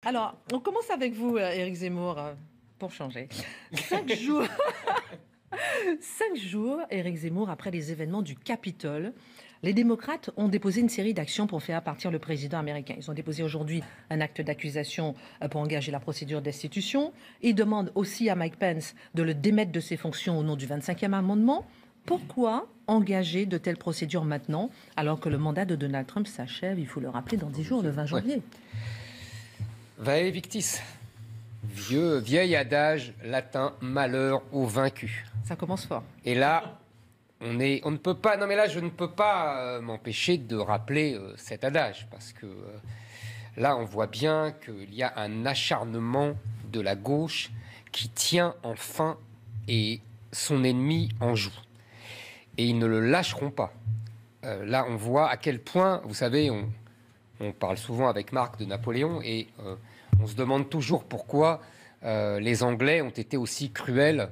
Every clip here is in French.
Alors, on commence avec vous, Éric Zemmour, pour changer. 5 jours, 5 jours, Éric Zemmour, après les événements du Capitole, les démocrates ont déposé une série d'actions pour faire partir le président américain. Ils ont déposé aujourd'hui un acte d'accusation pour engager la procédure destitution. Ils demandent aussi à Mike Pence de le démettre de ses fonctions au nom du 25e amendement. Pourquoi engager de telles procédures maintenant, alors que le mandat de Donald Trump s'achève, il faut le rappeler, dans 10 jours, le 20 janvier? Vae victis, vieil adage latin, malheur au vaincu. Ça commence fort. Et là, on ne peut pas. Non, mais là, je ne peux pas m'empêcher de rappeler cet adage parce que là, on voit bien qu'il y a un acharnement de la gauche qui tient enfin et son ennemi en joue. Et ils ne le lâcheront pas. Là, on voit à quel point, vous savez, on parle souvent avec Marc de Napoléon et on se demande toujours pourquoi les Anglais ont été aussi cruels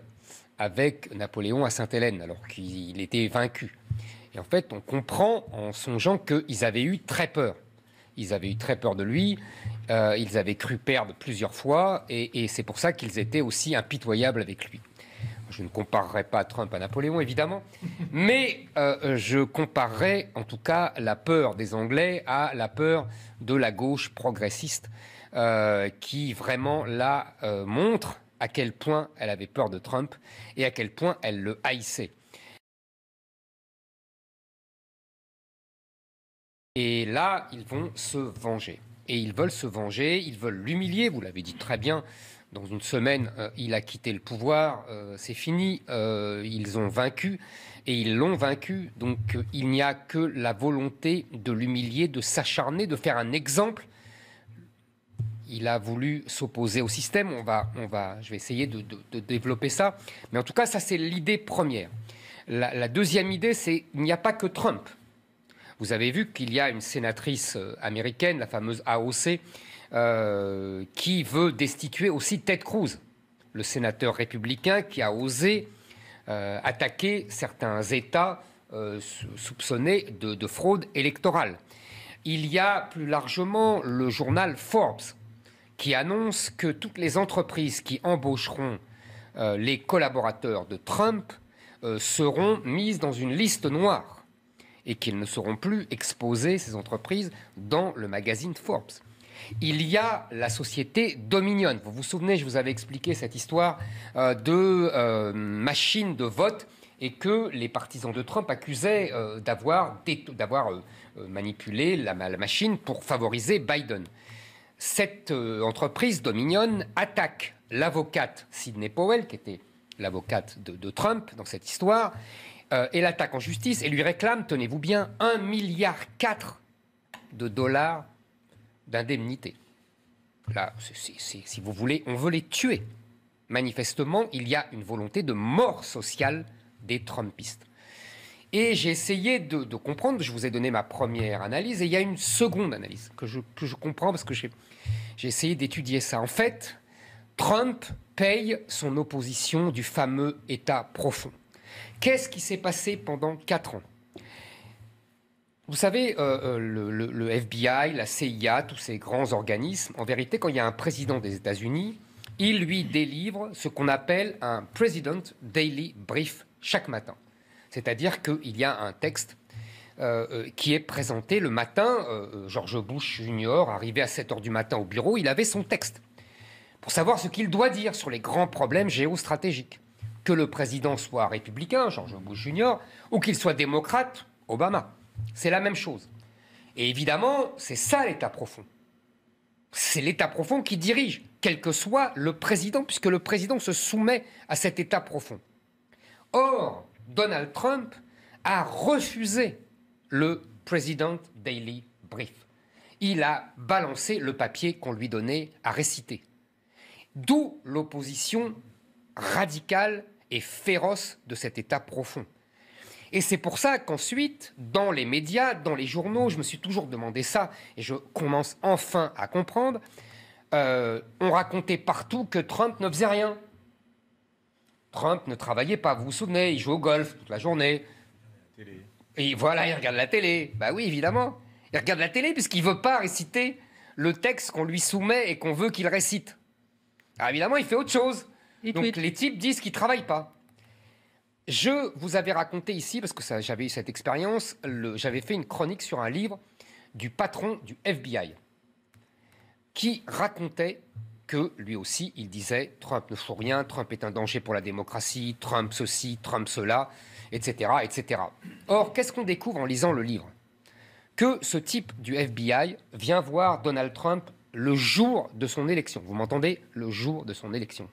avec Napoléon à Sainte-Hélène, alors qu'il était vaincu. Et en fait, on comprend en songeant qu'ils avaient eu très peur. Ils avaient eu très peur de lui, ils avaient cru perdre plusieurs fois, et c'est pour ça qu'ils étaient aussi impitoyables avec lui. Je ne comparerai pas Trump à Napoléon, évidemment, mais je comparerai en tout cas la peur des Anglais à la peur de la gauche progressiste, qui vraiment là montre à quel point elle avait peur de Trump et à quel point elle le haïssait. Et là, ils vont se venger. Et ils veulent se venger, ils veulent l'humilier, vous l'avez dit très bien. Dans une semaine, il a quitté le pouvoir, c'est fini, ils ont vaincu et ils l'ont vaincu. Donc il n'y a que la volonté de l'humilier, de s'acharner, de faire un exemple. Il a voulu s'opposer au système, je vais essayer de développer ça. Mais en tout cas, ça c'est l'idée première. La deuxième idée, c'est qu'il n'y a pas que Trump. Vous avez vu qu'il y a une sénatrice américaine, la fameuse AOC, qui veut destituer aussi Ted Cruz, le sénateur républicain qui a osé attaquer certains États soupçonnés de fraude électorale. Il y a plus largement le journal Forbes qui annonce que toutes les entreprises qui embaucheront les collaborateurs de Trump seront mises dans une liste noire et qu'ils ne seront plus exposés, ces entreprises, dans le magazine Forbes. Il y a la société Dominion. Vous vous souvenez, je vous avais expliqué cette histoire de machine de vote et que les partisans de Trump accusaient d'avoir manipulé la machine pour favoriser Biden. Cette entreprise Dominion attaque l'avocate Sidney Powell, qui était l'avocate de Trump dans cette histoire, et l'attaque en justice et lui réclame, tenez-vous bien, 1,4 milliard de dollars d'indemnité. Là, si vous voulez, on veut les tuer. Manifestement, il y a une volonté de mort sociale des Trumpistes. Et j'ai essayé de comprendre, je vous ai donné ma première analyse, et il y a une seconde analyse que je comprends parce que j'ai essayé d'étudier ça. En fait, Trump paye son opposition du fameux État profond. Qu'est-ce qui s'est passé pendant 4 ans ? Vous savez, le FBI, la CIA, tous ces grands organismes, en vérité, quand il y a un président des États-Unis, il lui délivre ce qu'on appelle un President Daily Brief chaque matin. C'est-à-dire qu'il y a un texte qui est présenté le matin. George Bush Jr., arrivé à 7 h du matin au bureau, il avait son texte pour savoir ce qu'il doit dire sur les grands problèmes géostratégiques. Que le président soit républicain, George Bush Jr., ou qu'il soit démocrate, Obama. C'est la même chose. Et évidemment, c'est ça l'État profond. C'est l'État profond qui dirige, quel que soit le président, puisque le président se soumet à cet État profond. Or, Donald Trump a refusé le President Daily Brief. Il a balancé le papier qu'on lui donnait à réciter. D'où l'opposition radicale et féroce de cet État profond. Et c'est pour ça qu'ensuite, dans les médias, dans les journaux, je me suis toujours demandé ça, et je commence enfin à comprendre, on racontait partout que Trump ne faisait rien. Trump ne travaillait pas, vous vous souvenez, il joue au golf toute la journée. Et voilà, il regarde la télé. Bah oui, évidemment. Il regarde la télé puisqu'il ne veut pas réciter le texte qu'on lui soumet et qu'on veut qu'il récite. Alors évidemment, il fait autre chose. Donc les types disent qu'ils ne travaillent pas. Je vous avais raconté ici, parce que j'avais eu cette expérience, j'avais fait une chronique sur un livre du patron du FBI qui racontait que lui aussi, il disait « Trump ne fout rien, Trump est un danger pour la démocratie, Trump ceci, Trump cela, etc. etc. » Or, qu'est-ce qu'on découvre en lisant le livre? Que ce type du FBI vient voir Donald Trump le jour de son élection. Vous m'entendez? Le jour de son élection.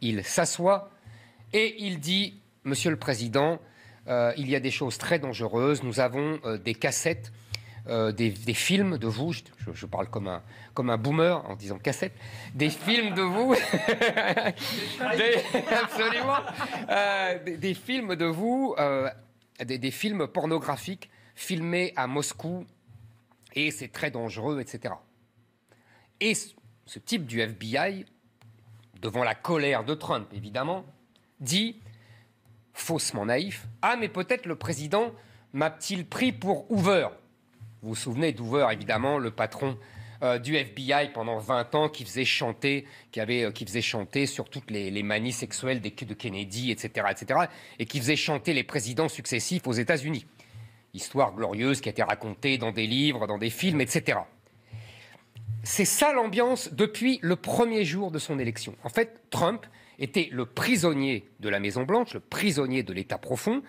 Il s'assoit et il dit « Monsieur le Président, il y a des choses très dangereuses. Nous avons des cassettes, des films de vous. » Je parle comme un boomer en disant cassette. Des films de vous. Absolument. Des films de vous, des films pornographiques filmés à Moscou. Et c'est très dangereux, etc. Et ce type du FBI, devant la colère de Trump, évidemment, dit, faussement naïf, « Ah, mais peut-être le président m'a-t-il pris pour Hoover ?» Vous vous souvenez d'Hoover, évidemment, le patron du FBI pendant 20 ans qui faisait chanter, qui faisait chanter sur toutes les manies sexuelles de Kennedy, etc., etc., et qui faisait chanter les présidents successifs aux États-Unis. Histoire glorieuse qui a été racontée dans des livres, dans des films, etc. C'est ça l'ambiance depuis le premier jour de son élection. En fait, Trump était le prisonnier de la Maison-Blanche, le prisonnier de l'État profond,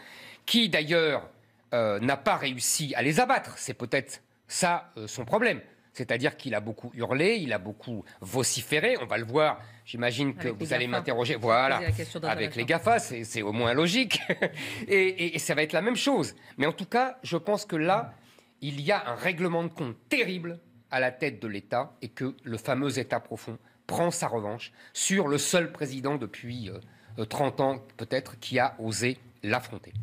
qui d'ailleurs n'a pas réussi à les abattre. C'est peut-être ça son problème. C'est-à-dire qu'il a beaucoup hurlé, il a beaucoup vociféré. On va le voir, j'imagine que vous allez m'interroger. Voilà, avec les GAFA, c'est au moins logique. et ça va être la même chose. Mais en tout cas, je pense que là, il y a un règlement de compte terrible à la tête de l'État et que le fameux État profond prend sa revanche sur le seul président depuis 30 ans peut-être qui a osé l'affronter.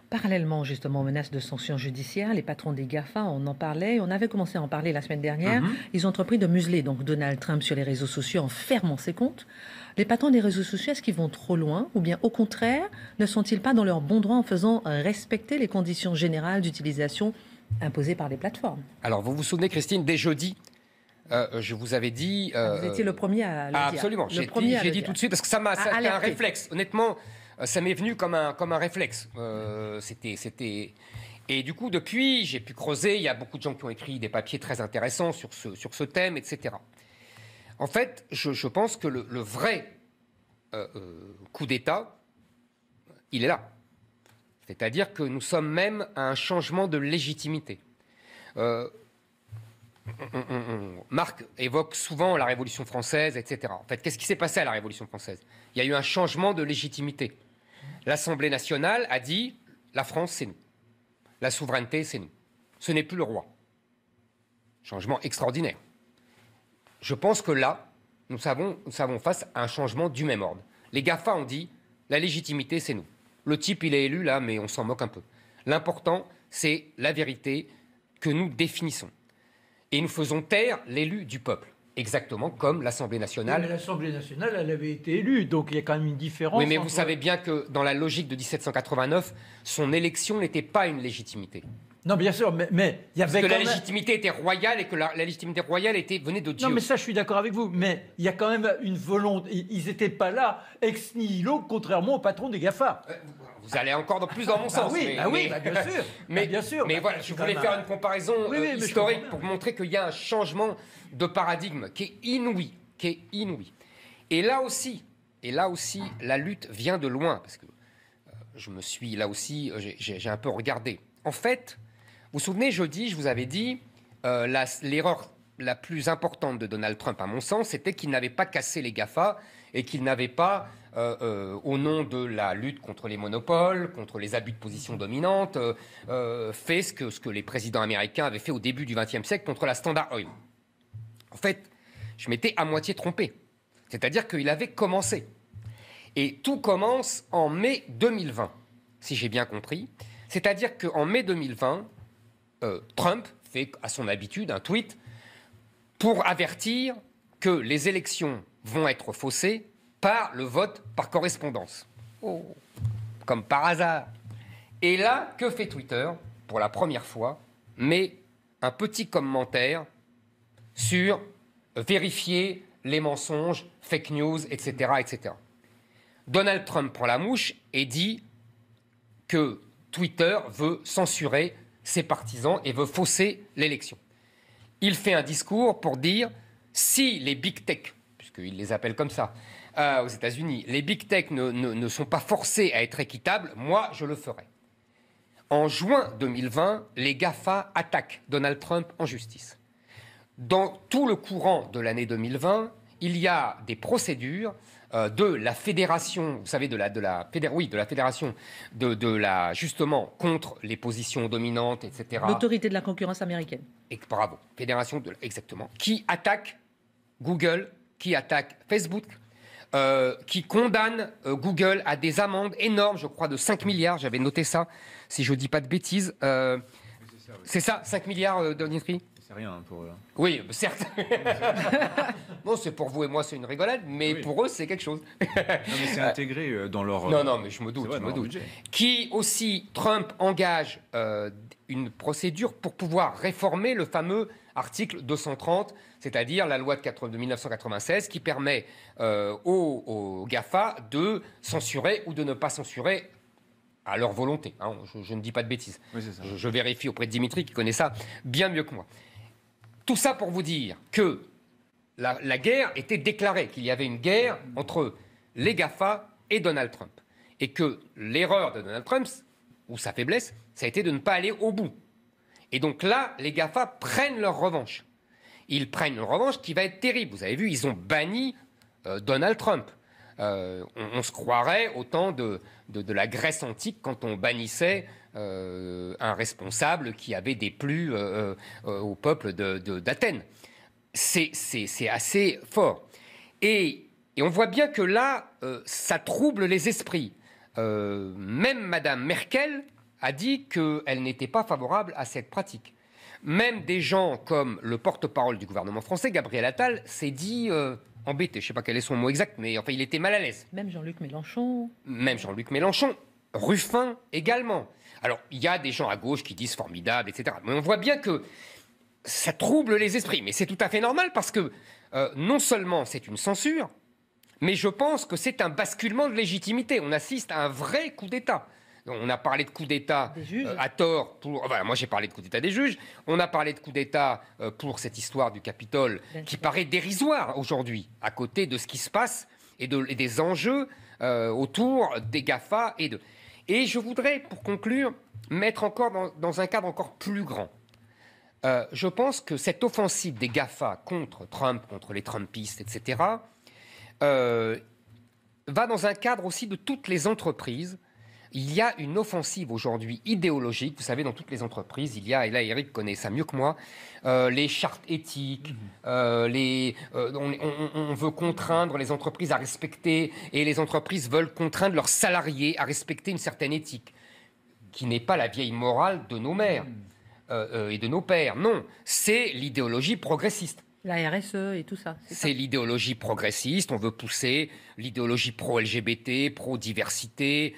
Parallèlement, justement, aux menaces de sanctions judiciaires, les patrons des GAFA, on en parlait, on avait commencé à en parler la semaine dernière, ils ont entrepris de museler donc Donald Trump sur les réseaux sociaux en fermant ses comptes. Les patrons des réseaux sociaux, est-ce qu'ils vont trop loin ou bien au contraire, ne sont-ils pas dans leur bon droit en faisant respecter les conditions générales d'utilisation imposées par les plateformes? Alors, vous vous souvenez, Christine, dès jeudi, je vous avais dit... vous étiez le premier à le dire. Absolument, j'ai dit tout de suite, parce que ça a été un réflexe. Honnêtement, ça m'est venu comme un réflexe. Et du coup, depuis, j'ai pu creuser. Il y a beaucoup de gens qui ont écrit des papiers très intéressants sur ce thème, etc. En fait, je pense que le vrai coup d'État, il est là. C'est-à-dire que nous sommes même à un changement de légitimité. Marc évoque souvent la Révolution française, etc. En fait, qu'est-ce qui s'est passé à la Révolution française? Il y a eu un changement de légitimité. L'Assemblée nationale a dit « la France, c'est nous. La souveraineté, c'est nous. Ce n'est plus le roi. » Changement extraordinaire. Je pense que là, nous savons face à un changement du même ordre. Les GAFA ont dit « la légitimité, c'est nous. Le type, il est élu là, mais on s'en moque un peu. L'important, c'est la vérité que nous définissons. Et nous faisons taire l'élu du peuple. » Exactement comme l'Assemblée nationale. Oui, mais l'Assemblée nationale, elle avait été élue, donc il y a quand même une différence. Oui, mais vous savez bien que dans la logique de 1789, son élection n'était pas une légitimité. Non, bien sûr, mais il y avait parce que la légitimité était royale et que la légitimité royale venait de Dieu. Non, mais ça, je suis d'accord avec vous. Mais il y a quand même une volonté. Ils n'étaient pas là ex nihilo, contrairement au patron des GAFA. Vous allez encore plus dans mon sens. Bien sûr. Bien sûr. Mais voilà, je voulais faire une comparaison historique pour montrer qu'il y a un changement de paradigme qui est inouï. Et là aussi, la lutte vient de loin. Parce que je me suis, là aussi, j'ai un peu regardé. En fait, vous vous souvenez, jeudi, je vous avais dit, l'erreur la plus importante de Donald Trump, à mon sens, c'était qu'il n'avait pas cassé les GAFA et qu'il n'avait pas, au nom de la lutte contre les monopoles, contre les abus de position dominante, fait ce que les présidents américains avaient fait au début du XXe siècle contre la Standard Oil. En fait, je m'étais à moitié trompé. C'est-à-dire qu'il avait commencé. Et tout commence en mai 2020, si j'ai bien compris. C'est-à-dire qu'en mai 2020, Trump fait, à son habitude, un tweet pour avertir que les élections vont être faussées par le vote par correspondance. Oh, comme par hasard. Et là, que fait Twitter? Pour la première fois, met un petit commentaire sur vérifier les mensonges, fake news, etc., etc. Donald Trump prend la mouche et dit que Twitter veut censurer ses partisans et veut fausser l'élection. Il fait un discours pour dire si les big tech, puisqu'il les appelle comme ça, aux États-Unis, les big tech ne sont pas forcés à être équitables, moi je le ferai. En juin 2020, les GAFA attaquent Donald Trump en justice. Dans tout le courant de l'année 2020, il y a des procédures de la fédération, vous savez, de la fédération, justement, contre les positions dominantes, etc. L'autorité de la concurrence américaine. Et bravo, exactement, qui attaque Google, qui attaque Facebook, qui condamne Google à des amendes énormes, je crois, de 5 milliards, j'avais noté ça, si je ne dis pas de bêtises. C'est ça, 5 milliards d'industrie. C'est rien pour eux. Oui, certes. Non, c'est pour vous et moi, c'est une rigolade, mais oui. Pour eux, c'est quelque chose. Non, mais c'est intégré dans leur... Non, mais je me doute, Qui aussi, Trump engage une procédure pour pouvoir réformer le fameux article 230, c'est-à-dire la loi de 1996, qui permet aux GAFA de censurer ou de ne pas censurer à leur volonté. Hein, je ne dis pas de bêtises. Oui, c'est ça. Je vérifie auprès de Dimitri, qui connaît ça bien mieux que moi. Tout ça pour vous dire que la guerre était déclarée, qu'il y avait une guerre entre les GAFA et Donald Trump. Et que l'erreur de Donald Trump, ou sa faiblesse, ça a été de ne pas aller au bout. Et donc là, les GAFA prennent leur revanche. Ils prennent une revanche qui va être terrible. Vous avez vu, ils ont banni Donald Trump. On se croirait au temps de la Grèce antique quand on bannissait un responsable qui avait déplu au peuple d'Athènes. C'est assez fort. Et on voit bien que là, ça trouble les esprits. Même Mme Merkel a dit qu'elle n'était pas favorable à cette pratique. Même des gens comme le porte-parole du gouvernement français, Gabriel Attal, s'est dit... embêté, je ne sais pas quel est son mot exact, mais enfin, il était mal à l'aise. Même Jean-Luc Mélenchon. Ruffin également. Alors, il y a des gens à gauche qui disent formidable, etc. Mais on voit bien que ça trouble les esprits. Mais c'est tout à fait normal parce que non seulement c'est une censure, mais je pense que c'est un basculement de légitimité. On assiste à un vrai coup d'État. On a parlé de coup d'État à tort. Moi, j'ai parlé de coup d'État des juges. On a parlé de coup d'État pour cette histoire du Capitole qui paraît dérisoire aujourd'hui, à côté de ce qui se passe et des enjeux autour des GAFA. Et je voudrais, pour conclure, mettre encore dans un cadre encore plus grand. Je pense que cette offensive des GAFA contre Trump, contre les Trumpistes, etc., va dans un cadre aussi de toutes les entreprises. Il y a une offensive aujourd'hui idéologique. Vous savez, dans toutes les entreprises, il y a, et là Eric connaît ça mieux que moi, les chartes éthiques, on veut contraindre les entreprises à respecter, et les entreprises veulent contraindre leurs salariés à respecter une certaine éthique, qui n'est pas la vieille morale de nos mères et de nos pères. Non, c'est l'idéologie progressiste. La RSE et tout ça. C'est l'idéologie progressiste. On veut pousser l'idéologie pro-LGBT, pro-diversité,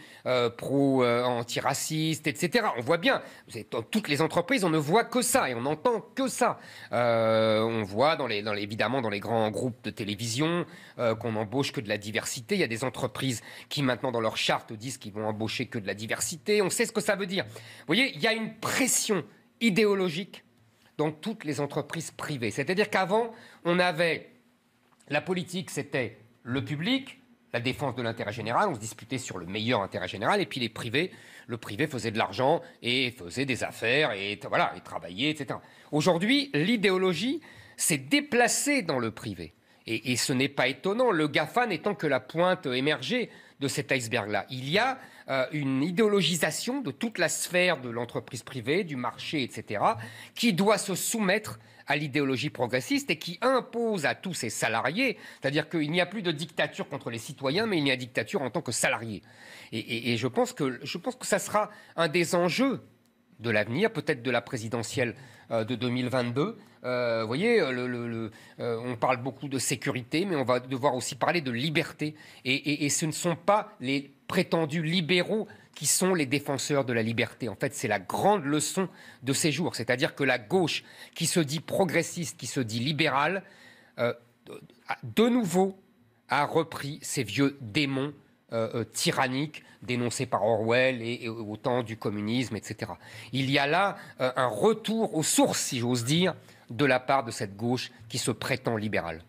pro-antiraciste, etc. On voit bien, dans toutes les entreprises, on ne voit que ça et on n'entend que ça. On voit évidemment dans les grands groupes de télévision qu'on n'embauche que de la diversité. Il y a des entreprises qui maintenant dans leur charte disent qu'ils vont embaucher que de la diversité. On sait ce que ça veut dire. Vous voyez, il y a une pression idéologique dans toutes les entreprises privées. C'est-à-dire qu'avant, on avait la politique, c'était le public, la défense de l'intérêt général, on se disputait sur le meilleur intérêt général, et puis le privé faisait de l'argent et faisait des affaires, et travaillait, etc. Aujourd'hui, l'idéologie s'est déplacée dans le privé. Et ce n'est pas étonnant, le GAFA n'étant que la pointe émergée de cet iceberg-là. Il y a une idéologisation de toute la sphère de l'entreprise privée, du marché, etc., qui doit se soumettre à l'idéologie progressiste et qui impose à tous ses salariés, c'est-à-dire qu'il n'y a plus de dictature contre les citoyens, mais il y a dictature en tant que salarié. Et je pense que ça sera un des enjeux de l'avenir, peut-être de la présidentielle de 2022. Vous voyez, on parle beaucoup de sécurité, mais on va devoir aussi parler de liberté. Et ce ne sont pas les prétendus libéraux qui sont les défenseurs de la liberté. En fait, c'est la grande leçon de ces jours. C'est-à-dire que la gauche, qui se dit progressiste, qui se dit libérale, de nouveau, a repris ces vieux démons tyranniques dénoncés par Orwell et au temps du communisme, etc. Il y a là un retour aux sources, si j'ose dire, de la part de cette gauche qui se prétend libérale.